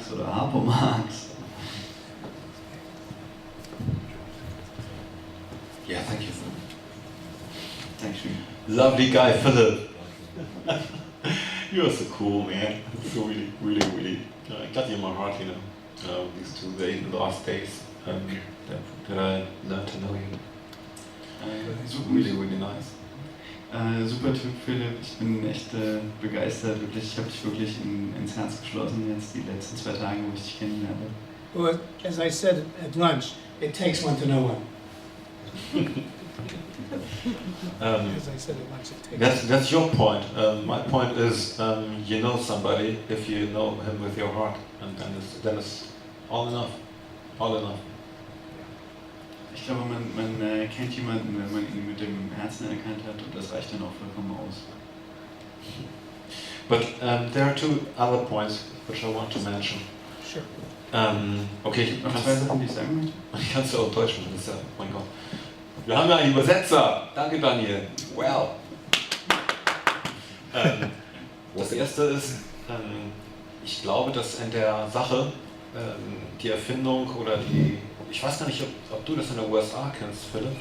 magst oder Harpo magst. Yeah, thank you. Dankeschön. Lovely guy, Philip. You're so cool, man. So really, really, really. I got you in my heart, you know. These 2 days, the last days that I learned to know you. It's really, really nice. Super Typ, Philipp. Ich bin echt begeistert. Wirklich, ich habe dich wirklich ins Herz geschlossen jetzt die letzten 2 Tage, wo ich dich kennenlerne. Well, as I said at lunch, it takes one to know one. As I said at lunch, it takes. That's your point. My point is, you know somebody if you know him with your heart, and then it's all enough. All enough. Ich glaube, man kennt jemanden, wenn man ihn mit dem Herzen erkannt hat, und das reicht dann auch vollkommen aus. But there are 2 other points which I want to mention. Sure. Okay, Noch 2 Sachen, die ich sagen möchte. Kannst du auch Deutsch machen, das ist ja, mein Gott. Wir haben ja einen Übersetzer. Danke, Daniel. Well. Das erste ist, ich glaube, dass in der Sache die Erfindung oder ich weiß gar nicht, ob du das in der USA kennst, Philipp,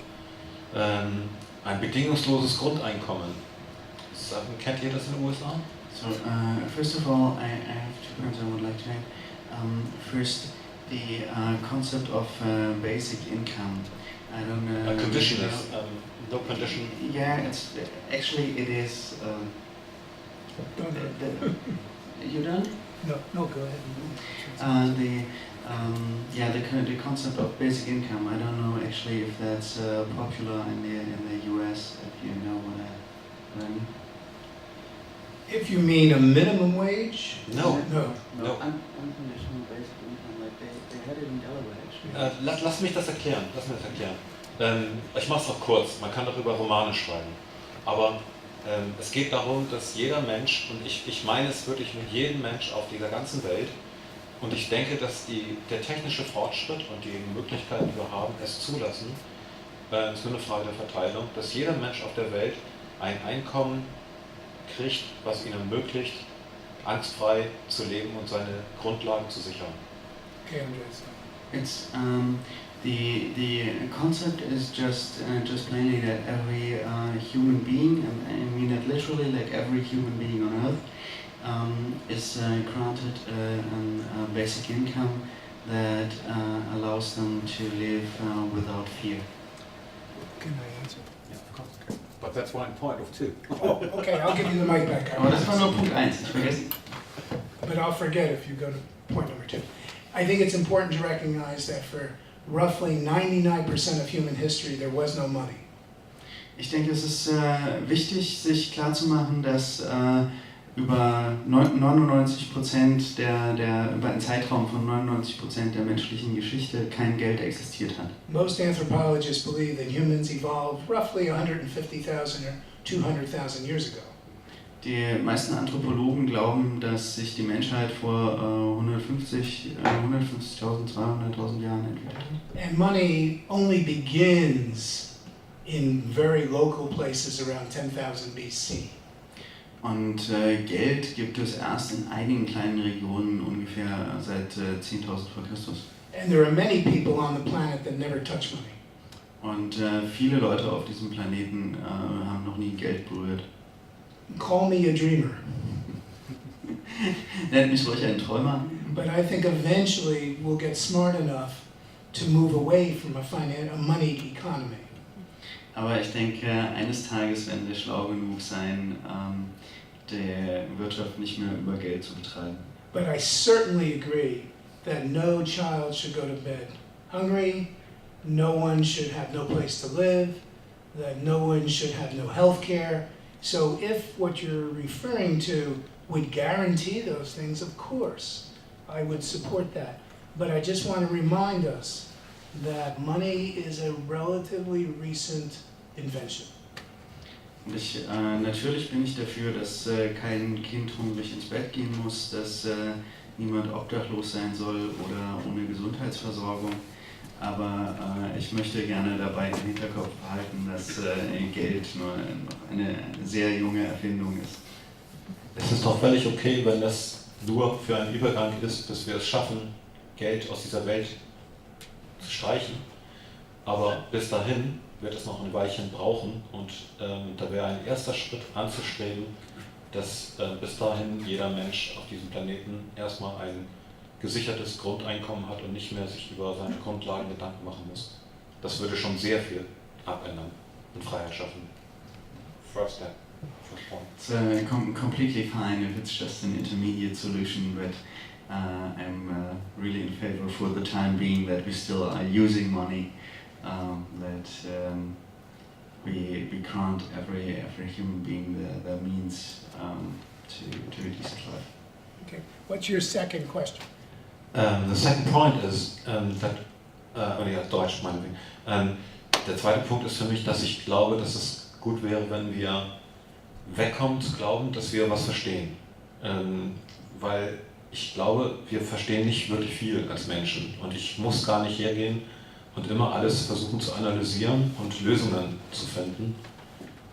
ein bedingungsloses Grundeinkommen. Kennt ihr das in den USA? So, first of all, I have 2 points I would like to add. First, the concept of basic income. I don't know. A condition is no condition. Yeah, it is. You done? No, go ahead. The concept of basic income. I don't know actually if that's popular in the US. If you know what I mean. If you mean a minimum wage? No. Unconditional basic income, like they had it in Delaware actually. Lass mich das erklären. Ich mache es auch kurz. Man kann darüber Romane schreiben. Aber es geht darum, dass jeder Mensch, und ich meine es wirklich mit jedem Mensch auf dieser ganzen Welt, und ich denke, dass der technische Fortschritt und die Möglichkeiten, die wir haben, es zulassen, es ist nur eine Frage der Verteilung, dass jeder Mensch auf der Welt ein Einkommen kriegt, was ihn ermöglicht, angstfrei zu leben und seine Grundlagen zu sichern. Okay, Andreas. It's the concept is just plainly that every human being, and I mean it literally, like every human being on Earth, is granted a basic income that allows them to live without fear. Can I answer? Yeah, of course. Okay. But that's one point of 2. Oh, okay, I'll give you the mic back. Aber das war nur Punkt 1, ich vergesse. But I'll forget if you go to point number 2. I think it's important to recognize that for roughly 99% of human history, there was no money. Ich denke, es ist wichtig, sich klarzumachen, dass über 99% über einen Zeitraum von 99% der menschlichen Geschichte kein Geld existiert hat. Most anthropologists believe that humans evolved roughly 150,000 or 200,000 years ago. Die meisten Anthropologen glauben, dass sich die Menschheit vor 150.000, 200.000 Jahren entwickelt hat. And money only begins in very local places around 10,000 BC. Und Geld gibt es erst in einigen kleinen Regionen ungefähr seit 10.000 vor Christus. And there are many people on the planet that never touch money. Und viele Leute auf diesem Planeten haben noch nie Geld berührt. Call me a dreamer. Nennt mich ruhig einen Träumer. But I think eventually we'll get smart enough to move away from a moneyed economy. Aber ich denke, eines Tages werden wir schlau genug sein, der Wirtschaft nicht mehr über Geld zu betreiben. But I certainly agree that no child should go to bed hungry, no one should have no place to live, that no one should have no health care. So if what you're referring to would guarantee those things, of course, I would support that. But I just want to remind us that money is a relatively recent invention. Natürlich bin ich dafür, dass kein Kind hungrig ins Bett gehen muss, dass niemand obdachlos sein soll oder ohne Gesundheitsversorgung. Aber ich möchte gerne dabei im Hinterkopf behalten, dass Geld nur noch eine sehr junge Erfindung ist. Es ist doch völlig okay, wenn das nur für einen Übergang ist, bis wir es schaffen, Geld aus dieser Welt zu streichen. Aber bis dahin wird es noch ein Weilchen brauchen und da wäre ein erster Schritt anzustreben, dass bis dahin jeder Mensch auf diesem Planeten erstmal ein gesichertes Grundeinkommen hat und nicht mehr sich über seine Grundlagen Gedanken machen muss. Das würde schon sehr viel abändern und Freiheit schaffen. First step. It's completely fine if it's just an intermediate solution, but I'm really in favor for the time being that we still are using money, that we grant every human being the means to a decent life. Okay. What's your second question? The second point is that, Deutsch meinetwegen. Der zweite Punkt ist für mich, dass ich glaube, dass es gut wäre, wenn wir wegkommen zu glauben, dass wir was verstehen. Weil ich glaube, wir verstehen nicht wirklich viel als Menschen und ich muss gar nicht hergehen und immer alles versuchen zu analysieren und Lösungen zu finden.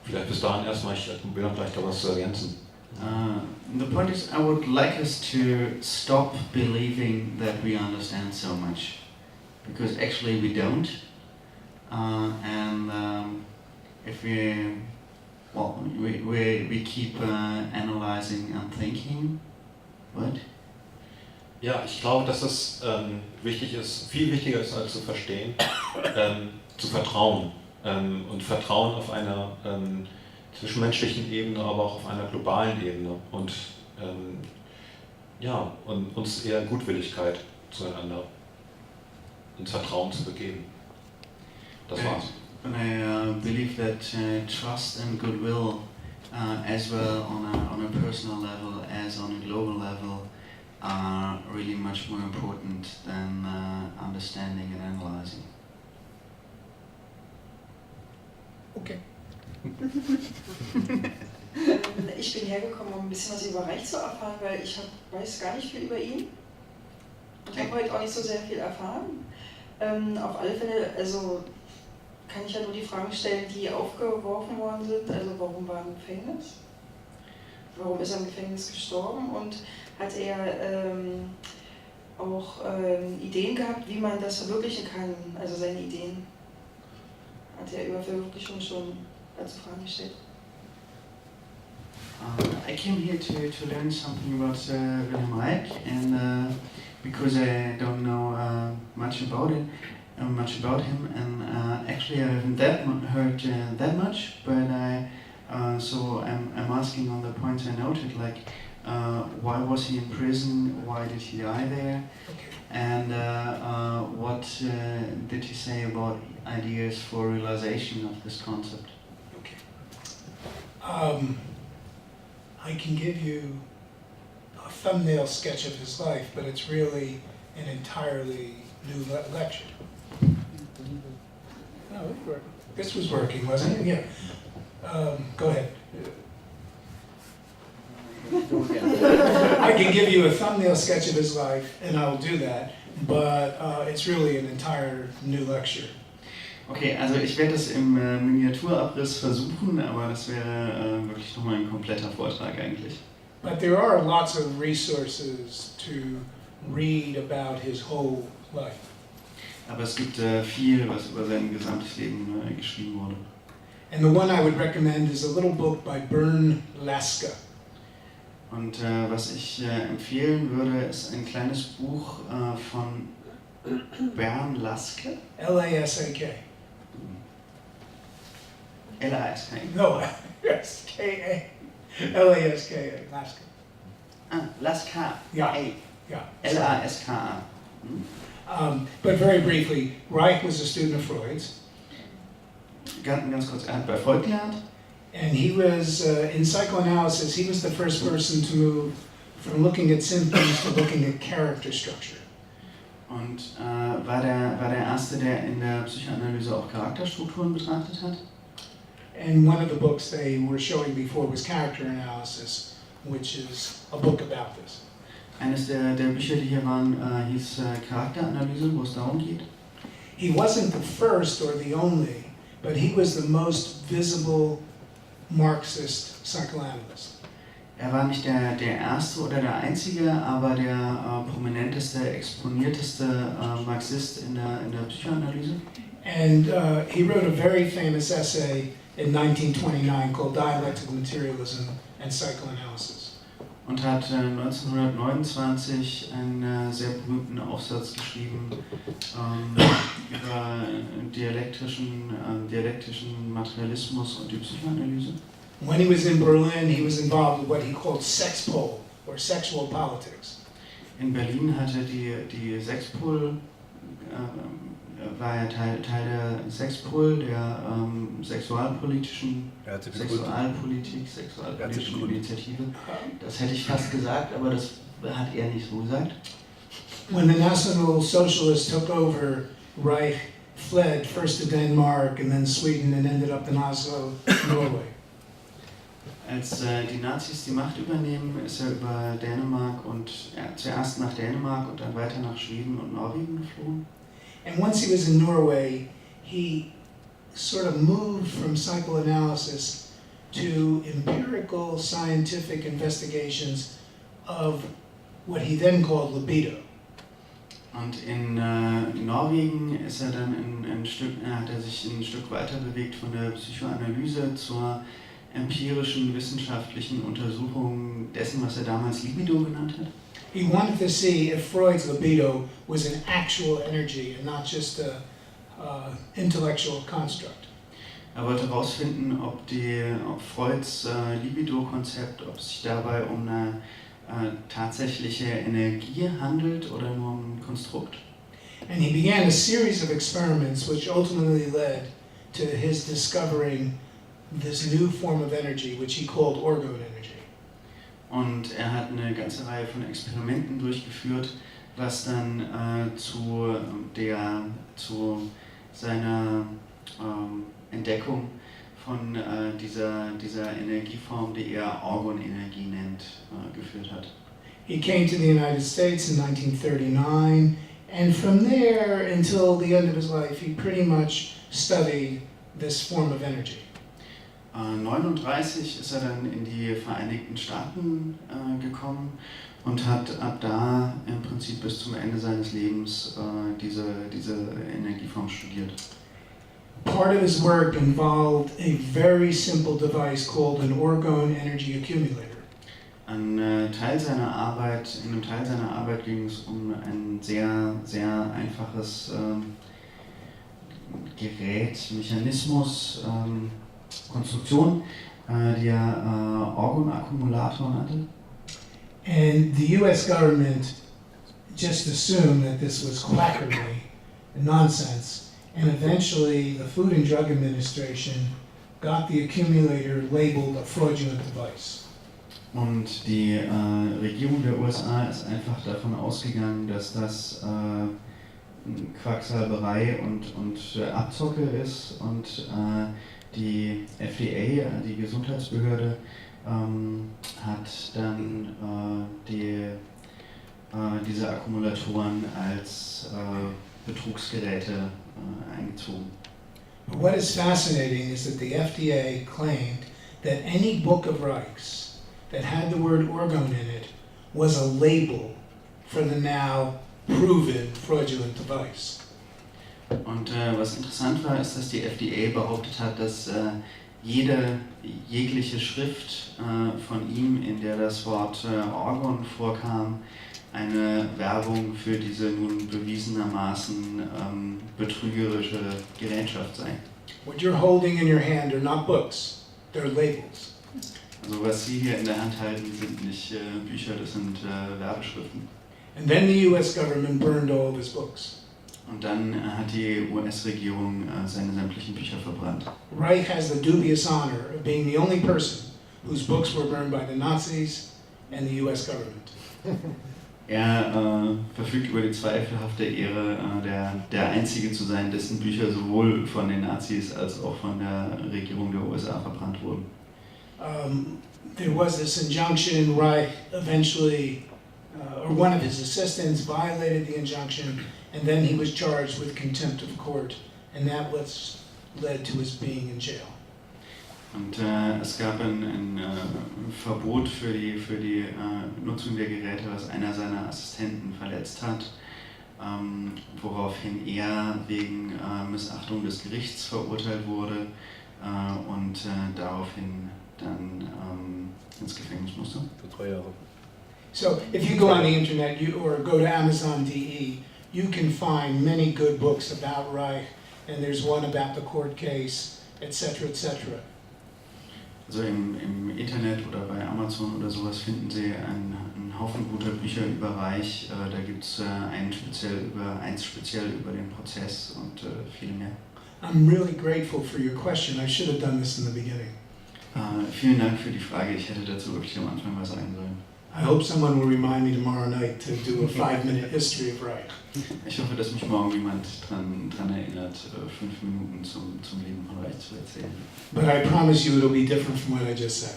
Vielleicht bis dahin erstmal, ich will noch gleich da was zu ergänzen. The point is, I would like us to stop believing that we understand so much, because actually we don't. If we keep analyzing and thinking, what? Ja, ich glaube, dass es wichtig ist, viel wichtiger ist als zu verstehen, zu vertrauen. Und Vertrauen auf einer zwischenmenschlichen Ebene, aber auch auf einer globalen Ebene. Und und uns eher Gutwilligkeit zueinander und Vertrauen zu begeben. Das war's. And I believe that trust and goodwill, as well on a personal level as on a global level, are really much more important than understanding and analyzing. Okay. Ich bin hergekommen, um ein bisschen was über Reich zu erfahren, weil ich weiß gar nicht viel über ihn und habe heute auch nicht so sehr viel erfahren. Auf alle Fälle, also kann ich ja nur die Fragen stellen, die aufgeworfen worden sind. Also warum war er im Gefängnis? Warum ist er im Gefängnis gestorben? Und hat er auch Ideen gehabt, wie man das verwirklichen kann? Also seine Ideen hat er über Verwirklichung schon dazu Fragen gestellt. I came here to learn something about Wilhelm Reich, and because I don't know much about him, and actually I haven't heard that much, but so I'm asking on the points I noted, like why was he in prison, why did he die there, and what did he say about ideas for realization of this concept? Okay. I can give you a thumbnail sketch of his life, but it's really an entirely new lecture. No, it worked. This was working, wasn't it? Yeah. Go ahead. I can give you a thumbnail sketch of his life, and I'll do that, but it's really an entire new lecture. Okay, also ich werde das im Miniaturabriss versuchen, aber das wäre wirklich nochmal ein kompletter Vortrag eigentlich. But there are lots of resources to read about his whole life. Aber es gibt viel, was über sein gesamtes Leben geschrieben wurde. And the one I would recommend is a little book by Bernd Lasker. Und was ich empfehlen würde, ist ein kleines Buch von Bernd Lasker. L-A-S-A-K. L-A-S-K. No, S-K-A. L-A-S-K-A. Lasker. Ah, Lasker. Yeah. A. Yeah. L-A-S-K-A. But very briefly, Reich was a student of Freud's. Ganz kurz, hat bei Freud gelernt. And he was, in psychoanalysis, he was the first person to move from looking at symptoms to looking at character structure. Und war der Erste, der in der Psychoanalyse auch Charakterstrukturen betrachtet hat. And one of the books they were showing before was Character Analysis, which is a book about this. Eines der Bücher, die hier waren, hieß Charakteranalyse, wo es darum geht. He wasn't the first or the only, but he was the most visible Marxist psychoanalyst. Er war nicht der erste oder der einzige, aber der prominenteste, exponierteste Marxist in der Psychoanalyse. And he wrote a very famous essay in 1929 called Dialectical Materialism and Psychoanalysis. Und hat 1929 einen sehr berühmten Aufsatz geschrieben über dialektischen Materialismus und die Psychoanalyse. When he was in Berlin, he was involved with what he called sexpol, or sexual politics. In Berlin hatte die Sexpol, war er Teil der Sexpol, der sexualpolitischen Initiative. Das hätte ich fast gesagt, aber das hat er nicht so gesagt. When the National Socialists took over, Reich fled first to Denmark and then Sweden and ended up in Oslo, Norway. Als die Nazis die Macht übernehmen, ist er über Dänemark und zuerst nach Dänemark und dann weiter nach Schweden und Norwegen geflohen. And once he was in Norway, he sort of moved from psychoanalysis to empirical scientific investigations of what he then called libido. Und in Norwegen ist er dann hat er sich ein Stück weiter bewegt von der Psychoanalyse zur empirischen wissenschaftlichen Untersuchung dessen, was er damals Libido genannt hat. He wanted to see if Freud's libido was an actual energy and not just a intellectual construct. Er wollte herausfinden, ob Freuds Libido-Konzept, ob es sich dabei um eine tatsächliche Energie handelt oder nur um ein Konstrukt. And he began a series of experiments which ultimately led to his discovering this new form of energy, which he called orgone energy. Und er hat eine ganze Reihe von Experimenten durchgeführt, was dann zu seiner Entdeckung von dieser Energieform, die er Orgonenergie nennt, geführt hat. He came to the United States in 1939, and from there until the end of his life, he pretty much studied this form of energy. 1939 ist er dann in die Vereinigten Staaten gekommen und hat ab da im Prinzip bis zum Ende seines Lebens diese Energieform studiert. Part of his work involved a very simple device called an orgone energy accumulator. In einem Teil seiner Arbeit ging es um ein sehr, sehr einfaches Gerät, Mechanismus, Konstruktion, die er Orgonakkumulator nannte. And the US government just assumed that this was quackery and nonsense, and eventually the Food and Drug Administration got the accumulator labeled a fraudulent device. Und die Regierung der USA ist einfach davon ausgegangen, dass das Quacksalberei und Abzocke ist und die FDA, die Gesundheitsbehörde, hat dann diese Akkumulatoren als Betrugsgeräte eingezogen. But what is fascinating is that the FDA claimed that any book of Reichs that had the word orgone in it was a label for the now proven fraudulent device. Und was interessant war, ist, dass die FDA behauptet hat, dass jegliche Schrift von ihm, in der das Wort Orgon vorkam, eine Werbung für diese nun bewiesenermaßen betrügerische Gerätschaft sei. What you're holding in your hand are not books, they're labels. Also was Sie hier in der Hand halten, sind nicht Bücher, das sind Werbeschriften. And then the US government burned all of his books. Und dann hat die US-Regierung seine sämtlichen Bücher verbrannt. Reich has the dubious honor of being the only person whose books were burned by the Nazis and the US government. Er verfügt über die zweifelhafte Ehre, der Einzige zu sein, dessen Bücher sowohl von den Nazis als auch von der Regierung der USA verbrannt wurden. There was this injunction. Reich eventually, or one of his assistants violated the injunction, and then he was charged with contempt of court, and that was led to his being in jail. Und es gab ein Verbot für die Nutzung der Geräte, was einer seiner Assistenten verletzt hat, woraufhin er wegen Missachtung des Gerichts verurteilt wurde und daraufhin dann ins Gefängnis musste. Für 3 Jahre. So if you go on the internet or go to Amazon.de, you can find many good books about Reich, and there's one about the court case, etc., etc. Also im Internet oder bei Amazon oder sowas finden Sie einen Haufen guter Bücher über Reich. Da gibt es eins speziell über den Prozess und viele mehr. I'm really grateful for your question. I should have done this in the beginning. Vielen Dank für die Frage. Ich hätte dazu wirklich am Anfang was sagen sollen. I hope someone will remind me tomorrow night to do a 5-minute history of Reich. Ich hoffe, dass mich morgen jemand dran erinnert, 5 Minuten zum Leben von Reich zu erzählen. But I promise you it'll be different from what I just said.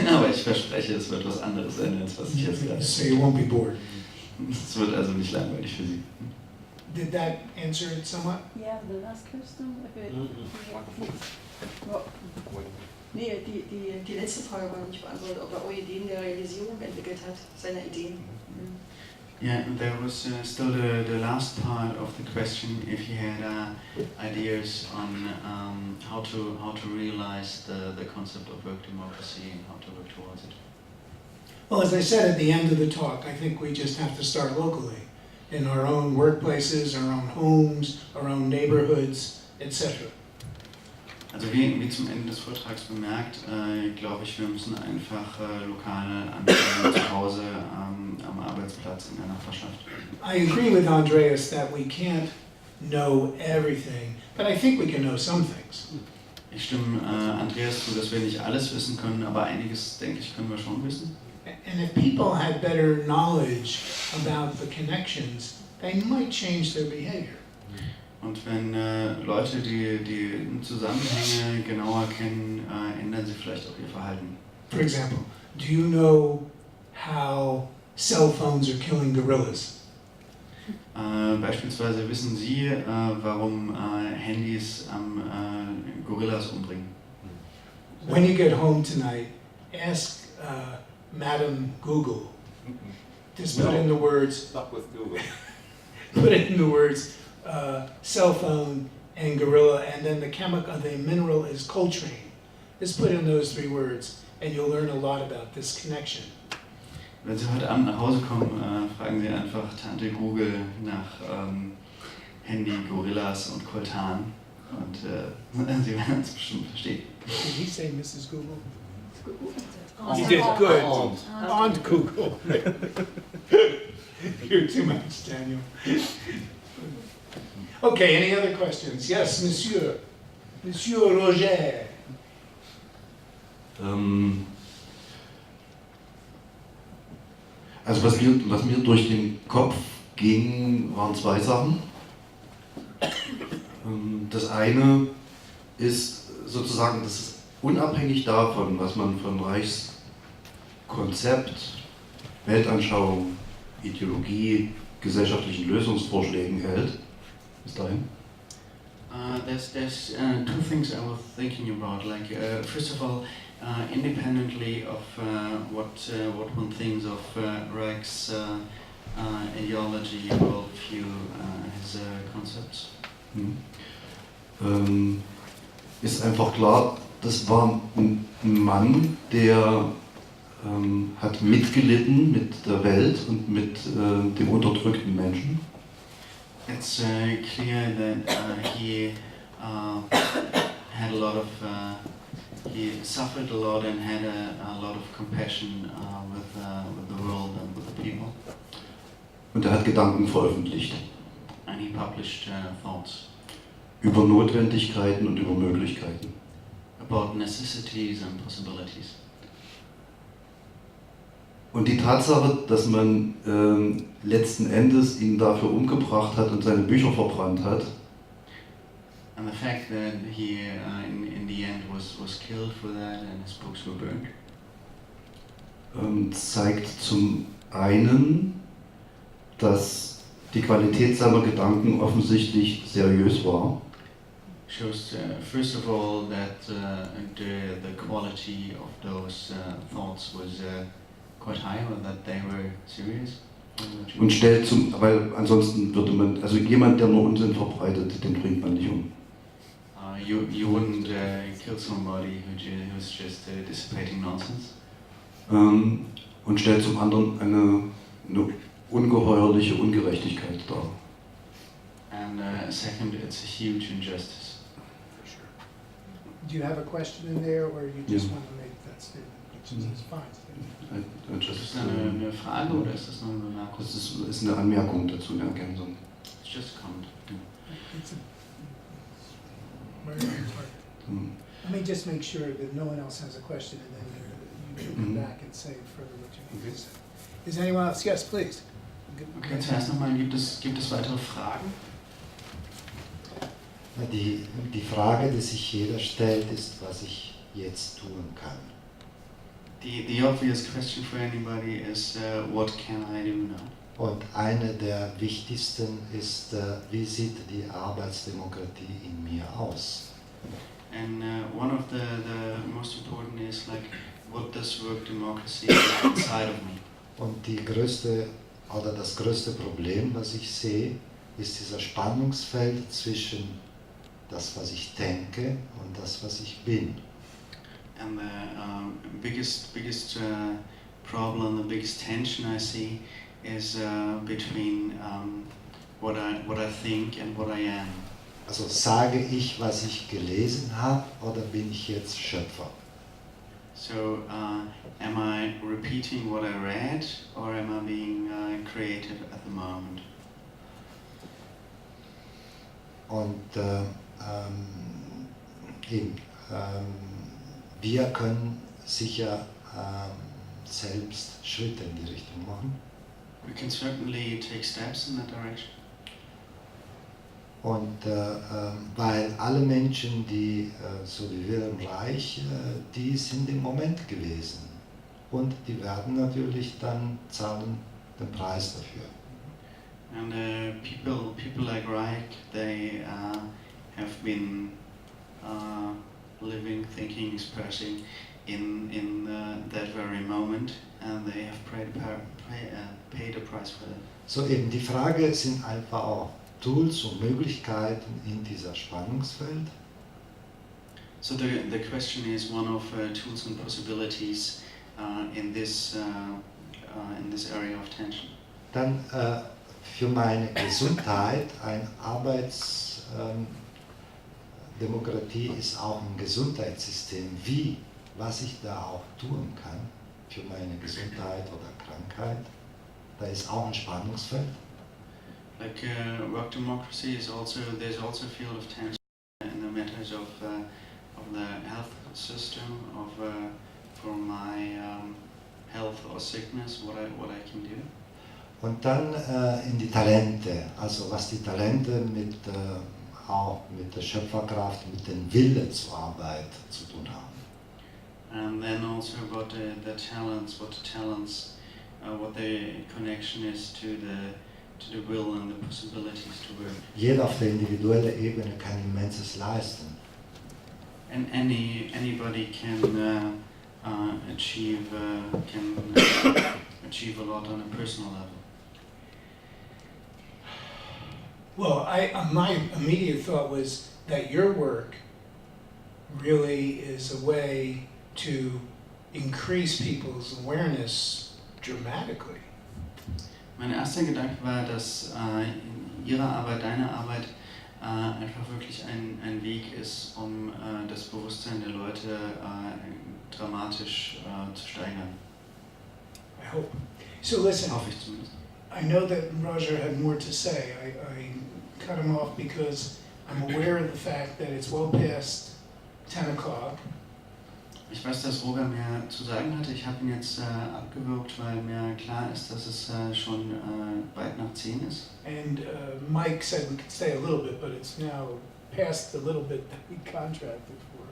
Aber ich verspreche, es wird was anderes sein, als was ich jetzt gerade So you won't be bored. Es wird also nicht langweilig für Sie. Did that answer it somewhat? Yeah, the last question. Nee, die letzte Frage war nicht beantwortet, ob er auch Ideen der Realisierung entwickelt hat, seine Ideen. Yeah, there was still the last part of the question, if he had ideas on how to realize the concept of work democracy and how to work towards it. Well, as I said at the end of the talk, I think we just have to start locally, in our own workplaces, our own homes, our own neighborhoods, etc. Also wie zum Ende des Vortrags bemerkt, glaube ich, wir müssen einfach lokal anfangen, zu Hause, am Arbeitsplatz, in der Nachbarschaft. I agree with Andreas that we can't know everything, but I think we can know some things. Ich stimme Andreas zu, dass wir nicht alles wissen können, aber einiges, denke ich, können wir schon wissen. And if people had better knowledge about the connections, they might change their behavior. Und wenn Leute die Zusammenhänge genauer kennen, ändern sie vielleicht auch ihr Verhalten. For example, do you know how cell phones are killing gorillas? Beispielsweise wissen Sie, warum Handys Gorillas umbringen. When you get home tonight, ask Madam Google. Just put in the words, Not with Google. put in the words cell phone and gorilla, and then the mineral is coltrane. Just put in those 3 words, and you'll learn a lot about this connection. Wenn Sie heute Abend nach Hause kommen, fragen Sie einfach Tante Google nach Handy, Gorillas und Coltan und Sie werden es bestimmt verstehen. Did he say Mrs. Google? You did good. Aunt Google. You're too much, Daniel. Okay, any other questions? Yes, Monsieur. Monsieur Roger. Also was mir durch den Kopf ging, waren 2 Sachen. Das eine ist sozusagen, das ist unabhängig davon, was man von Reichs Konzept, Weltanschauung, Ideologie, gesellschaftlichen Lösungsvorschlägen hält. Bis dahin. There's 2 things I was thinking about. Like first of all, independently of what one thinks of Reich's ideology, worldview, his concepts. Ist einfach klar, das war ein Mann, der hat mitgelitten mit der Welt und mit dem unterdrückten Menschen. It's clear that he had a lot of, he suffered a lot and had a lot of compassion with the world and with the people. Und er hat Gedanken veröffentlicht. And he published thoughts Über Notwendigkeiten und über Möglichkeiten. about necessities and possibilities. Und die Tatsache, dass man letzten Endes ihn dafür umgebracht hat und seine Bücher verbrannt hat, And the fact that he, in the end, was killed for that and his books were burned, zeigt zum einen, dass die Qualität seiner Gedanken offensichtlich seriös war. shows first of all that the quality of those thoughts was quite high, or that they were serious. Und stellt weil ansonsten würde man, also jemand, der nur Unsinn verbreitet, den bringt man nicht um. You wouldn't kill somebody who's just dissipating nonsense. Und stellt zum anderen eine ungeheuerliche Ungerechtigkeit dar. And second, it's a huge injustice. Do you have a question in there, or you just Yeah. want to make that statement? It's fine. Ist das eine Frage oder ist das nur eine Bemerkung? Das ist eine Anmerkung dazu, eine Ergänzung. It's just a comment. It's a very good part. Let me just make sure that no one else has a question, and then you can come back and say further what you need to say. Is anyone else? Yes, please. Okay, zuerst nochmal, gibt es weitere Fragen? Die Frage, die sich jeder stellt, ist, was ich jetzt tun kann. The obvious question for anybody is, what can I do now? Und eine der wichtigsten ist, wie sieht die Arbeitsdemokratie in mir aus? And one of the most important is like, what does work democracy inside of me? Und das größte Problem, was ich sehe, ist dieser Spannungsfeld zwischen das, was ich denke, und das, was ich bin. And the biggest problem, the biggest tension I see is between what I think and what I am. Also sage ich, was ich gelesen habe, oder bin ich jetzt Schöpfer? So, am I repeating what I read, or am I being creative at the moment? Und wir können sicher selbst Schritte in die Richtung machen. We can certainly take steps in that direction. Und weil alle Menschen, die so wie Wilhelm Reich, die sind im Moment gewesen. Und die werden natürlich dann zahlen den Preis dafür. And people like Reich, they have been living, thinking, expressing in that very moment, and they have paid a price for that. So eben die Frage sind einfach auch Tools und Möglichkeiten in dieser Spannungsfeld. So the question is one of tools and possibilities in this area of tension. Dann für meine Gesundheit, Demokratie ist auch ein Gesundheitssystem. Was ich da auch tun kann für meine Gesundheit oder Krankheit, da ist auch ein Spannungsfeld. Like work democracy is also, there's also a field of tension in the matters of the health system, for my health or sickness, what I can do. Und dann in die Talente, also was die Talente auch mit der Schöpferkraft, mit dem Wille zur Arbeit zu tun haben. And then also about the talents, what the connection is to the will and the possibilities to work. Jeder auf der individuellen Ebene kann Immenses leisten. And anybody can achieve a lot on a personal level. Well, my immediate thought was that your work really is a way to increase people's awareness dramatically. Mein erster Gedanke war, dass Ihre Arbeit, deine Arbeit einfach wirklich ein Weg ist, um das Bewusstsein der Leute dramatisch zu steigern. I hope. So listen, Hoffe ich zumindest. I know that Roger had more to say. I cut him off because I'm aware of the fact that it's well past 10 o'clock. Ich weiß, dass Roger mehr zu sagen hatte. Ich habe ihn jetzt abgewürgt, weil mir klar ist, dass es schon weit nach 10 ist. And Mike said we could stay a little bit, but it's now past the little bit that we contracted for.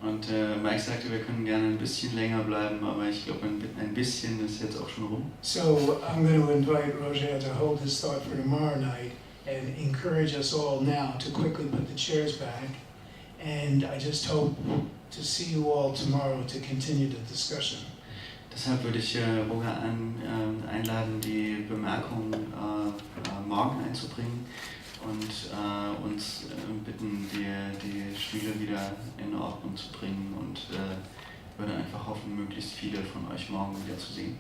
Und Mike sagte, wir können gerne ein bisschen länger bleiben, aber ich glaube, ein bisschen ist jetzt auch schon rum. So I'm going to invite Roger to hold his thought for tomorrow night, and encourage us all now to quickly put the chairs back. And I just hope to see you all tomorrow to continue the discussion. Deshalb würde ich Roger einladen, die Bemerkungen morgen einzubringen und uns bitten, die Stühle wieder in Ordnung zu bringen und würde einfach hoffen, möglichst viele von euch morgen wieder zu sehen.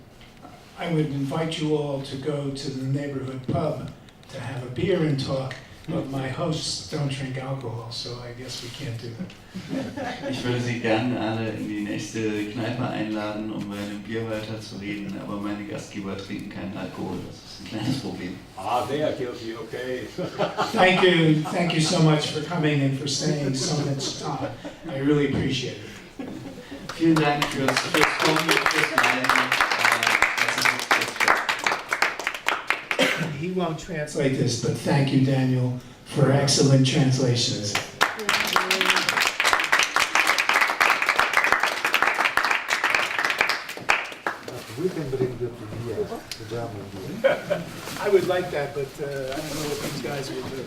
I would invite you all to go to the neighborhood pub to have a beer and talk, but my hosts don't drink alcohol, so I guess we can't do that. Ich würde Sie gerne alle in die nächste Kneipe einladen, um bei einem Bier weiter zu reden, aber meine Gastgeber trinken keinen Alkohol, das ist ein kleines Problem. Ah, they are guilty, okay. Thank you so much for coming and for staying so much time. I really appreciate it. Vielen Dank fürs Kommen, fürs Bleiben. He won't translate this, but thank you, Daniel, for excellent translations. We can bring the beer, the German beer. I would like that, but I don't know what these guys will do.